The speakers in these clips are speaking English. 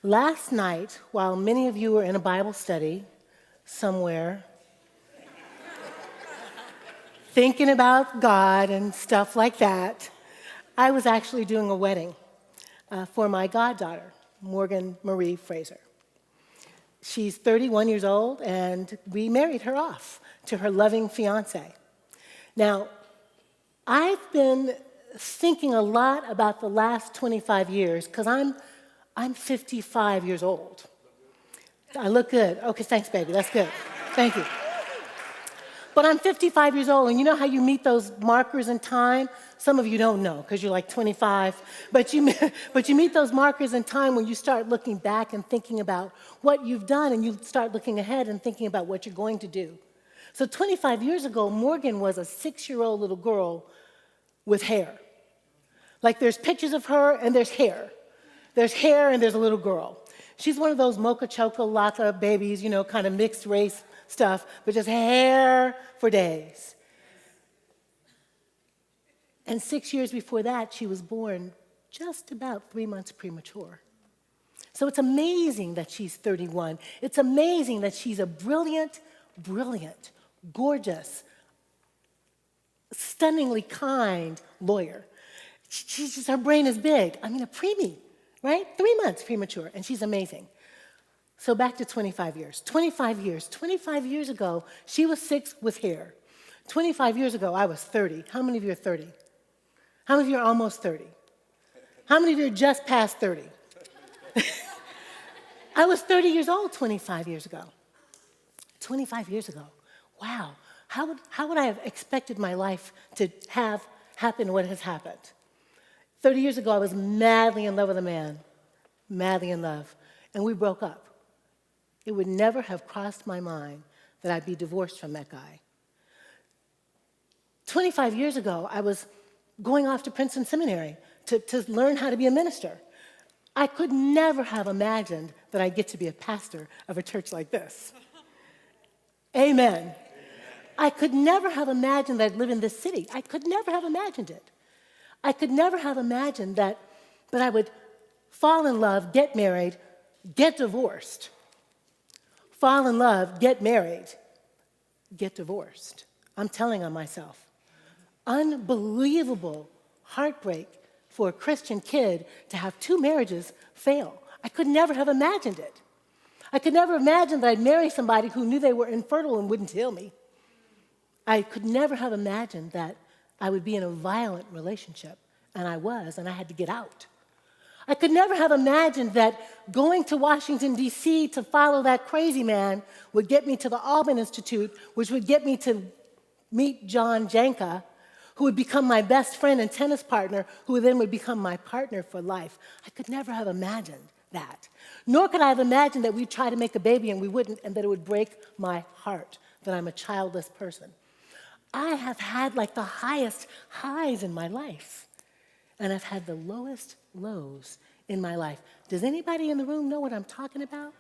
Last night, while many of you were in a Bible study somewhere, thinking about God and stuff like that, I was actually doing a wedding for my goddaughter, Morgan Marie Fraser. She's 31 years old, and we married her off to her loving fiance. Now, I've been thinking a lot about the last 25 years because I'm 55 years old. I look good. Okay, thanks, baby. That's good. Thank you. But I'm 55 years old, and you know how you meet those markers in time? Some of you don't know because you're like 25, but you meet those markers in time when you start looking back and thinking about what you've done, and you start looking ahead and thinking about what you're going to do. So 25 years ago, Morgan was a 6-year-old little girl with hair. Like there's pictures of her and there's hair. There's hair and there's a little girl. She's one of those mocha choco laka babies, kind of mixed race stuff, but just hair for days. And 6 years before that, she was born just about 3 months premature. So it's amazing that she's 31. It's amazing that she's a brilliant, gorgeous, stunningly kind lawyer. Her brain is big. I mean, a preemie, right? 3 months premature, and she's amazing. So back to 25 years. 25 years ago, she was 6 with hair. 25 years ago, I was 30. How many of you are 30? How many of you are almost 30? How many of you are just past 30? I was 30 years old 25 years ago. 25 years ago. Wow. How would I have expected my life to have happen what has happened? 30 years ago, I was madly in love with a man. Madly in love. And we broke up. It would never have crossed my mind that I'd be divorced from that guy. 25 years ago, I was going off to Princeton Seminary to learn how to be a minister. I could never have imagined that I'd get to be a pastor of a church like this. Amen. I could never have imagined that I'd live in this city. I could never have imagined it. I could never have imagined that I would fall in love, get married, get divorced. Fall in love, get married, get divorced. I'm telling on myself. Unbelievable heartbreak for a Christian kid to have 2 marriages fail. I could never have imagined it. I could never imagine that I'd marry somebody who knew they were infertile and wouldn't tell me. I could never have imagined that I would be in a violent relationship, and I was, and I had to get out. I could never have imagined that going to Washington, D.C. to follow that crazy man would get me to the Alban Institute, which would get me to meet John Janka, who would become my best friend and tennis partner, who then would become my partner for life. I could never have imagined that. Nor could I have imagined that we'd try to make a baby and we wouldn't, and that it would break my heart that I'm a childless person. I have had like the highest highs in my life, and I've had the lowest lows in my life. Does anybody in the room know what I'm talking about?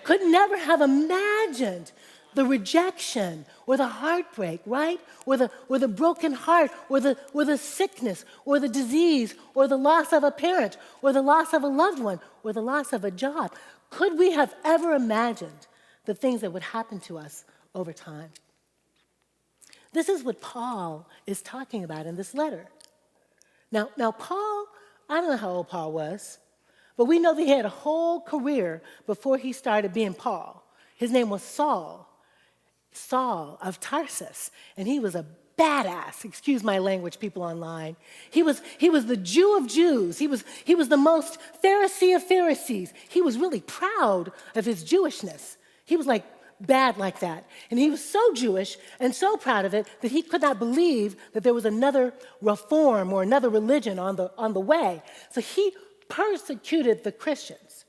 Could never have imagined the rejection or the heartbreak, right? Or the broken heart, or the sickness, or the disease, or the loss of a parent, or the loss of a loved one, or the loss of a job. Could we have ever imagined the things that would happen to us over time? This is what Paul is talking about in this letter. Now Paul, I don't know how old Paul was, but we know that he had a whole career before he started being Paul. His name was Saul of Tarsus, and he was a badass. Excuse my language, people online. He was the Jew of Jews. He was the most Pharisee of Pharisees. He was really proud of his Jewishness. He was like bad like that. And he was so Jewish and so proud of it that he could not believe that there was another reform or another religion on the way. So he persecuted the Christians.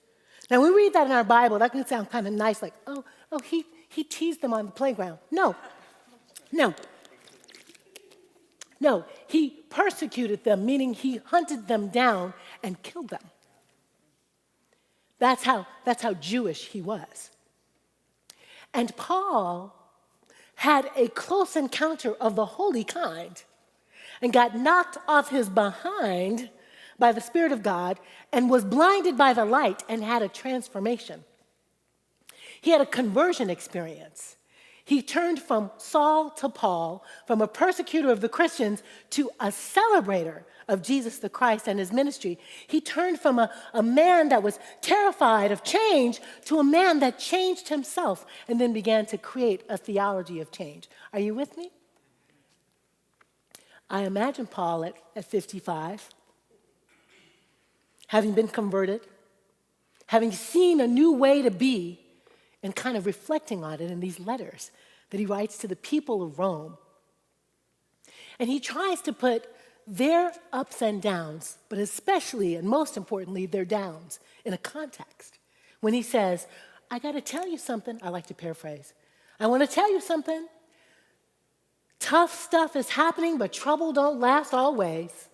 Now, when we read that in our Bible, that can sound kind of nice, like, oh, he teased them on the playground. No, he persecuted them, meaning he hunted them down and killed them. That's how Jewish he was. And Paul had a close encounter of the holy kind and got knocked off his behind by the Spirit of God and was blinded by the light and had a transformation. He had a conversion experience. He turned from Saul to Paul, from a persecutor of the Christians to a celebrator of Jesus the Christ and his ministry. He turned from a man that was terrified of change to a man that changed himself and then began to create a theology of change. Are you with me? I imagine Paul at 55, having been converted, having seen a new way to be, and kind of reflecting on it in these letters that he writes to the people of Rome. And he tries to put their ups and downs, but especially and most importantly, their downs, in a context. When he says, I got to tell you something, I like to paraphrase. I want to tell you something. Tough stuff is happening, but trouble don't last always.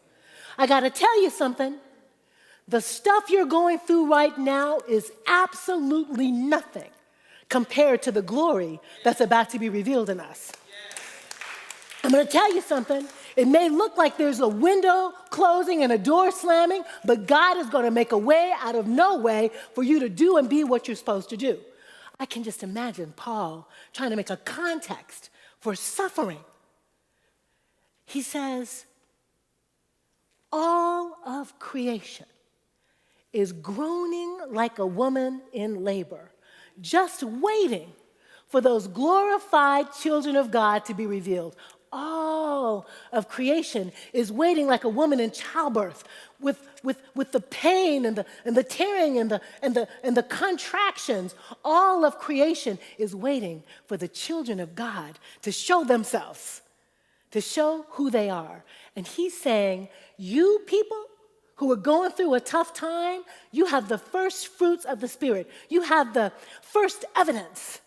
I got to tell you something. The stuff you're going through right now is absolutely nothing compared to the glory that's about to be revealed in us. I'm going to tell you something. It may look like there's a window closing and a door slamming, but God is going to make a way out of no way for you to do and be what you're supposed to do. I can just imagine Paul trying to make a context for suffering. He says, all of creation is groaning like a woman in labor, just waiting for those glorified children of God to be revealed. All of creation is waiting like a woman in childbirth with the pain and the tearing and the contractions. All of creation is waiting for the children of God to show themselves, to show who they are. And he's saying, you people who are going through a tough time, you have the first fruits of the Spirit. You have the first evidence.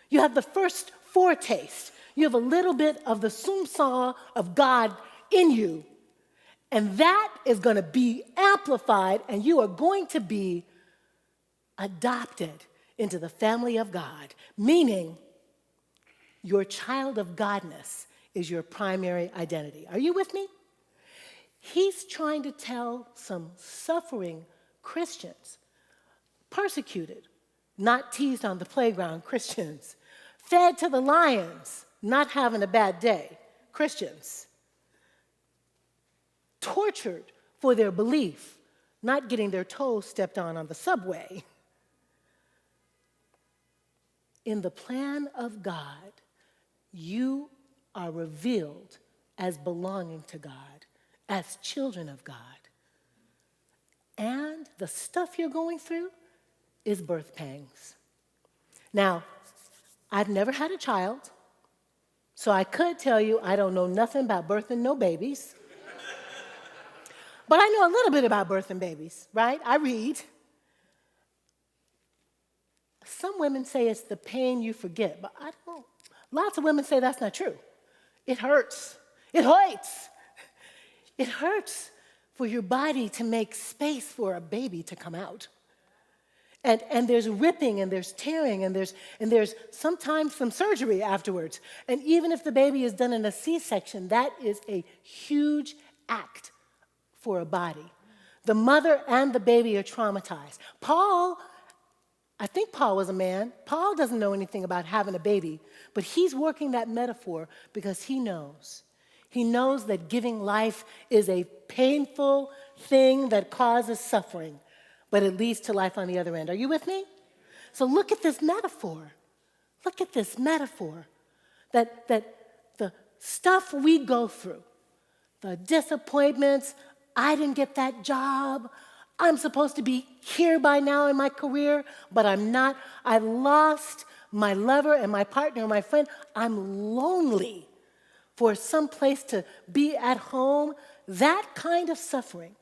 You have the first foretaste. You have a little bit of the sum-sa of God in you. And that is going to be amplified, and you are going to be adopted into the family of God, meaning your child of Godness is your primary identity. Are you with me? He's trying to tell some suffering Christians, persecuted, not teased on the playground Christians, fed to the lions, not having a bad day Christians, tortured for their belief, not getting their toes stepped on the subway. In the plan of God, you are revealed as belonging to God, as children of God. And the stuff you're going through is birth pangs. Now, I've never had a child, so I could tell you I don't know nothing about birthing no babies. But I know a little bit about birthing babies, right? I read. Some women say it's the pain you forget, but I don't know. Lots of women say that's not true. It hurts. It hurts. It hurts for your body to make space for a baby to come out. And there's ripping and there's tearing and there's sometimes some surgery afterwards. And even if the baby is done in a C-section, that is a huge act for a body. The mother and the baby are traumatized. I think Paul was a man. Paul doesn't know anything about having a baby, but he's working that metaphor because he knows. He knows that giving life is a painful thing that causes suffering, but it leads to life on the other end. Are you with me? So look at this metaphor. Look at this metaphor. That the stuff we go through, the disappointments, I didn't get that job, I'm supposed to be here by now in my career, but I'm not. I lost my lover and my partner and my friend. I'm lonely for some place to be at home. That kind of suffering,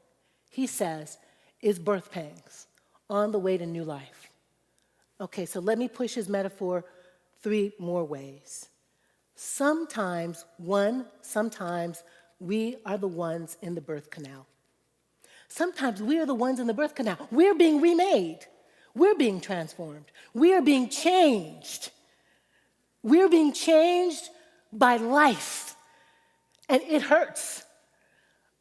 he says, is birth pangs on the way to new life. Okay, so let me push his metaphor 3 more ways. Sometimes we are the ones in the birth canal. Sometimes we are the ones in the birth canal. We're being remade. We're being transformed. We are being changed. We're being changed by life. And it hurts.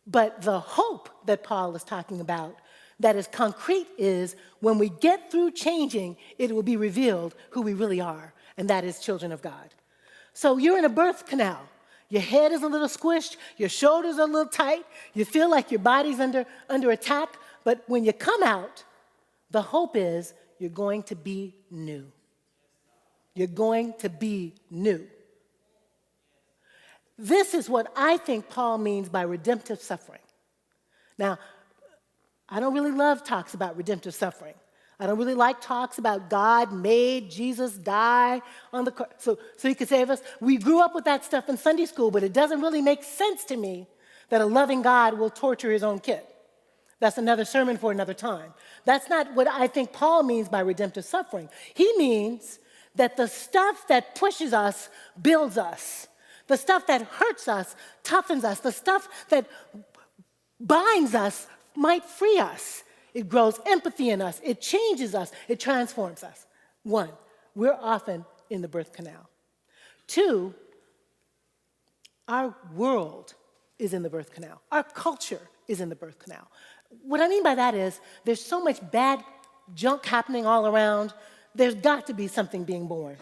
But the hope that Paul is talking about that is concrete is when we get through changing, it will be revealed who we really are, and that is children of God. So you're in a birth canal. Your head is a little squished, your shoulders are a little tight, you feel like your body's under attack, but when you come out, the hope is you're going to be new. You're going to be new. This is what I think Paul means by redemptive suffering. Now, I don't really love talks about redemptive suffering. I don't really like talks about God made Jesus die on the cross so he could save us. We grew up with that stuff in Sunday school, but it doesn't really make sense to me that a loving God will torture his own kid. That's another sermon for another time. That's not what I think Paul means by redemptive suffering. He means that the stuff that pushes us builds us. The stuff that hurts us toughens us. The stuff that binds us might free us. It grows empathy in us. It changes us. It transforms us. 1, we're often in the birth canal. 2, our world is in the birth canal. Our culture is in the birth canal. What I mean by that is there's so much bad junk happening all around. There's got to be something being born,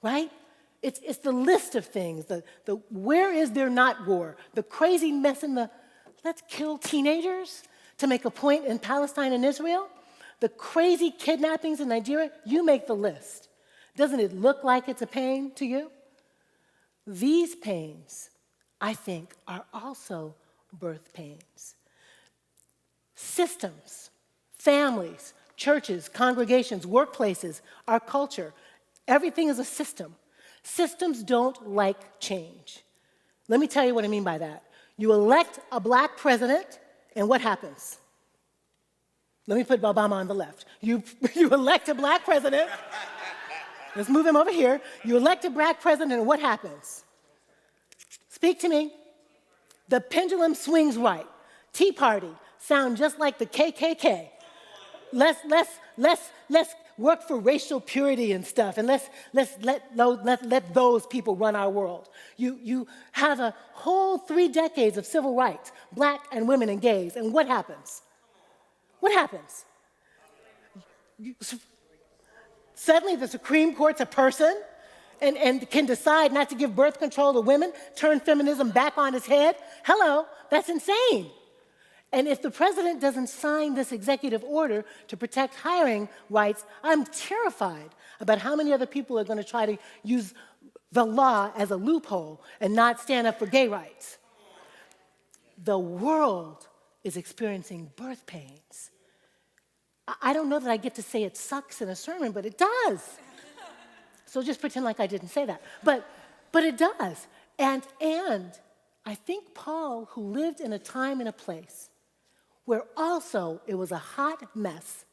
right? It's the list of things, the where is there not war, the crazy mess in the let's kill teenagers to make a point in Palestine and Israel, the crazy kidnappings in Nigeria, you make the list. Doesn't it look like it's a pain to you? These pains, I think, are also birth pains. Systems, families, churches, congregations, workplaces, our culture, everything is a system. Systems don't like change. Let me tell you what I mean by that. You elect a black president, and what happens? Let me put Obama on the left. You elect a black president. Let's move him over here. You elect a black president, and what happens? Speak to me. The pendulum swings right. Tea Party sound just like the KKK. Let's work for racial purity and stuff, and let's let those people run our world. You have a whole 3 decades of civil rights, black and women and gays, and what happens? What happens? Suddenly the Supreme Court's a person and can decide not to give birth control to women, turn feminism back on its head. Hello, that's insane. And if the president doesn't sign this executive order to protect hiring rights, I'm terrified about how many other people are going to try to use the law as a loophole and not stand up for gay rights. The world is experiencing birth pains. I don't know that I get to say it sucks in a sermon, but it does. So just pretend like I didn't say that. But it does. And I think Paul, who lived in a time and a place where also it was a hot mess,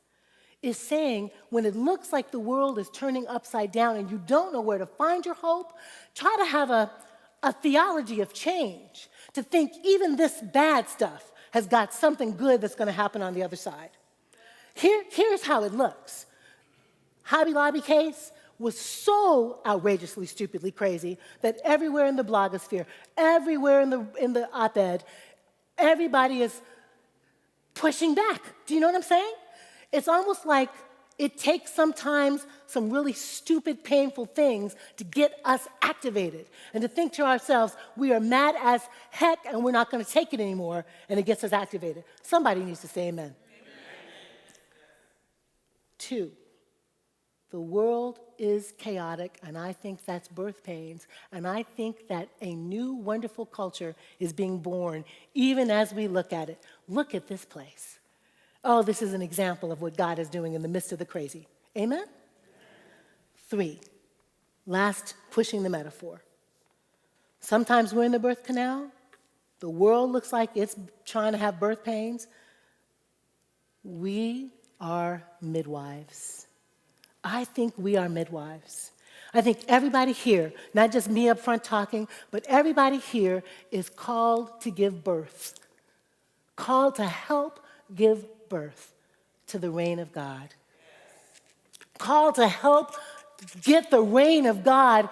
is saying when it looks like the world is turning upside down and you don't know where to find your hope, try to have a theology of change, to think even this bad stuff has got something good that's going to happen on the other side. Here's how it looks. Hobby Lobby case was so outrageously, stupidly crazy that everywhere in the blogosphere, everywhere in the op-ed, everybody is pushing back. Do you know what I'm saying? It's almost like it takes sometimes some really stupid, painful things to get us activated and to think to ourselves, we are mad as heck and we're not going to take it anymore, and it gets us activated. Somebody needs to say amen. 2, the world is chaotic, and I think that's birth pains, and I think that a new, wonderful culture is being born, even as we look at it. Look at this place. Oh, this is an example of what God is doing in the midst of the crazy. Amen? 3, last, pushing the metaphor. Sometimes we're in the birth canal. The world looks like it's trying to have birth pains. We are midwives. I think we are midwives. I think everybody here, not just me up front talking, but everybody here is called to give birth, called to help give birth to the reign of God, called to help get the reign of God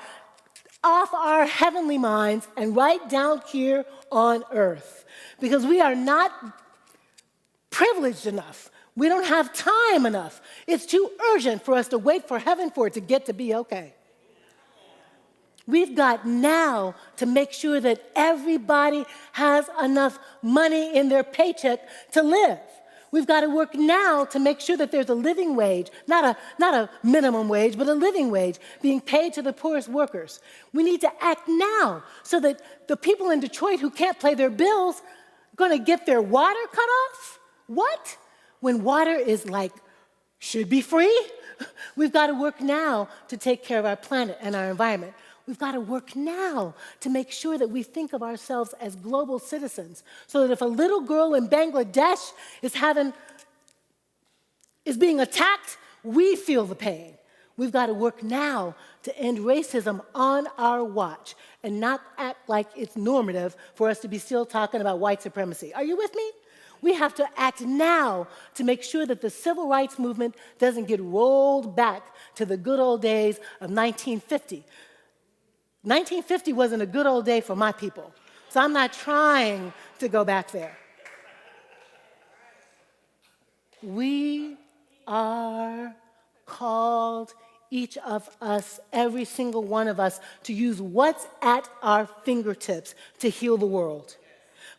off our heavenly minds and right down here on earth. Because we are not privileged enough. We don't have time enough. It's too urgent for us to wait for heaven for it to get to be okay. We've got now to make sure that everybody has enough money in their paycheck to live. We've got to work now to make sure that there's a living wage, not a minimum wage, but a living wage being paid to the poorest workers. We need to act now so that the people in Detroit who can't pay their bills are going to get their water cut off. What? When water is should be free? We've got to work now to take care of our planet and our environment. We've got to work now to make sure that we think of ourselves as global citizens so that if a little girl in Bangladesh is being attacked, we feel the pain. We've got to work now to end racism on our watch and not act like it's normative for us to be still talking about white supremacy. Are you with me? We have to act now to make sure that the civil rights movement doesn't get rolled back to the good old days of 1950. 1950 wasn't a good old day for my people, so I'm not trying to go back there. We are called, each of us, every single one of us, to use what's at our fingertips to heal the world.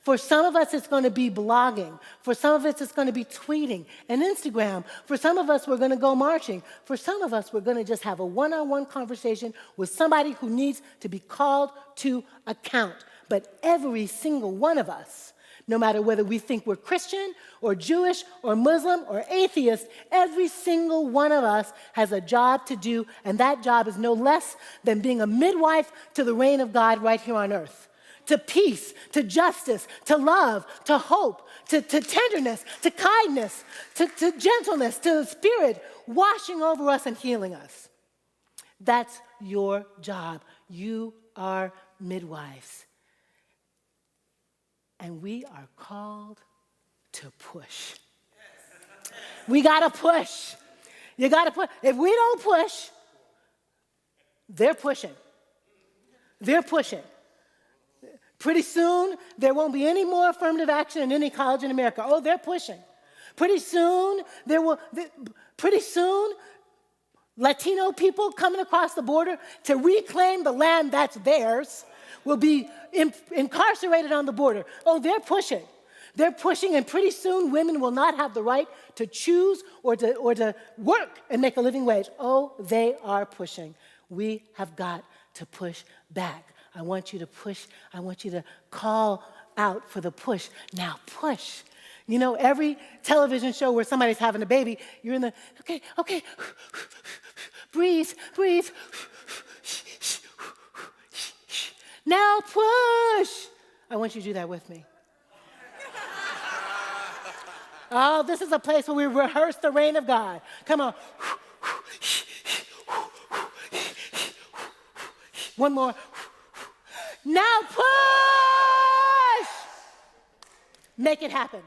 For some of us, it's going to be blogging. For some of us, it's going to be tweeting and Instagram. For some of us, we're going to go marching. For some of us, we're going to just have a one-on-one conversation with somebody who needs to be called to account. But every single one of us, no matter whether we think we're Christian or Jewish or Muslim or atheist, every single one of us has a job to do, and that job is no less than being a midwife to the reign of God right here on earth. To peace, to justice, to love, to hope, to tenderness, to kindness, to gentleness, to the Spirit washing over us and healing us. That's your job. You are midwives. And we are called to push. We got to push. You got to push. If we don't push, they're pushing. They're pushing. Pretty soon, there won't be any more affirmative action in any college in America. Oh, they're pushing. Pretty soon, Latino people coming across the border to reclaim the land that's theirs will be incarcerated on the border. Oh, they're pushing. They're pushing, and pretty soon, women will not have the right to choose or to work and make a living wage. Oh, they are pushing. We have got to push back. I want you to push. I want you to call out for the push. Now push. You know, every television show where somebody's having a baby, you're in the, okay, breathe. Now push. I want you to do that with me. Oh, this is a place where we rehearse the reign of God. Come on. One more. Now push! Make it happen.